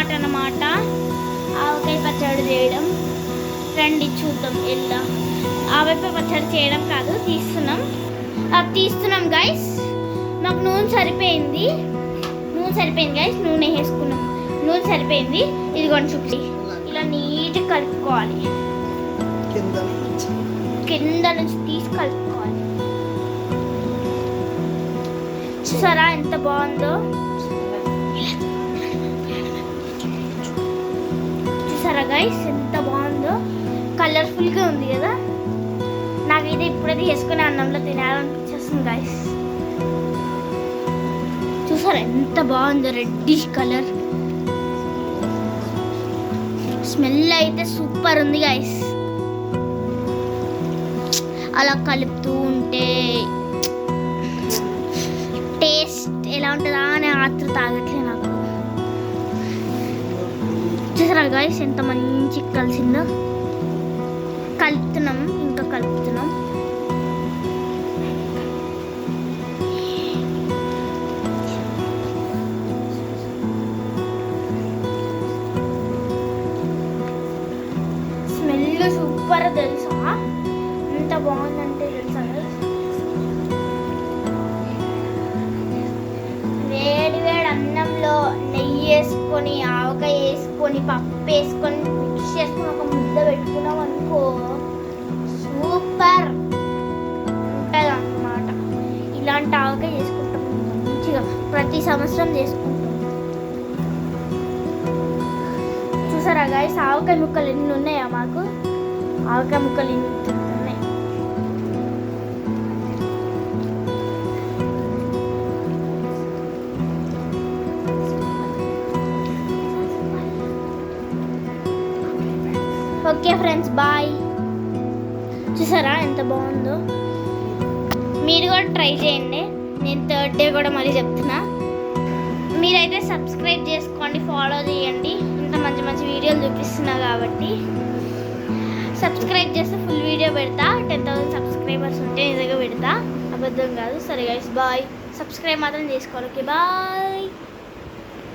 Start అన్నమాట ఆవకాయ పచ్చడి చేయడం. రండి చూద్దాం ఎలా. ఆవకాయ పచ్చడి చేయడం కాదు, తీస్తున్నాం గైస్. మాకు నూనె సరిపోయింది గైస్. నూనె వేసుకున్నాం, నూనె సరిపోయింది. ఇదిగోండి చూపి, ఇలా నీట్గా కలుపుకోవాలి. కింద నుంచి తీసి కలుపుకోవాలి. చూసారా ఎంత బాగుందో? చూసారా గైస్ ఎంత బాగుందో? కలర్ఫుల్గా ఉంది కదా. నాకైతే ఇప్పుడైతే వేసుకుని అన్నంలో తినాలనిపించేస్తుంది గైస్. చూసారా ఎంత బాగుందో? Reddish colour. స్మెల్ అయితే సూపర్ ఉంది గైస్. అలా కలుపుతూ ఉంటే టేస్ట్ ఎలా ఉంటుందా అని ఆత్రం తాగట్లే నాకు. చూసారా గైస్ ఎంత మంచి కలిసిందో? కలుపుతున్నాం, ఇంకా కలుపుతున్నాం. స్మెల్ సూపర్ తెలుసా? ఎంత బాగుందంటే తెలుసా? వేడి వేడి అన్నంలో నెయ్యి వేసుకొని, ఆవకాయ వేసుకొని, పప్పు వేసుకొని, మిక్స్ చేసుకొని ఒక ముద్ద పెట్టుకున్నాం అనుకో, సూపర్ ఉంటుంది అన్నమాట. ఇలాంటి ఆవకాయ చేసుకుంటాం మంచిగా, ప్రతి సంవత్సరం చేసుకుంటాం. చూసారా గైస్ ఆవకాయ ముక్కలు ఎన్ని ఉన్నాయా మాకు? ఆవకాయ ముక్కలు ఎన్ని ఉన్నాయి. Okay friends, bye. చూసారా ఎంత బాగుందో? మీరు కూడా ట్రై చేయండి. నేను థర్డ్ డే కూడా మళ్ళీ చెప్తున్నా. మీరైతే సబ్స్క్రైబ్ చేసుకోండి, ఫాలో చేయండి. ఇంత మంచి మంచి వీడియోలు చూపిస్తున్నా కాబట్టి సబ్స్క్రైబ్ చేస్తే ఫుల్ వీడియో పెడతా. 10,000 సబ్స్క్రైబర్స్ ఉంటే నిజంగా పెడతా, అబద్ధం కాదు. సరే గైస్ బాయ్. సబ్స్క్రైబ్ మాత్రం చేసుకోవాలి. Okay bye.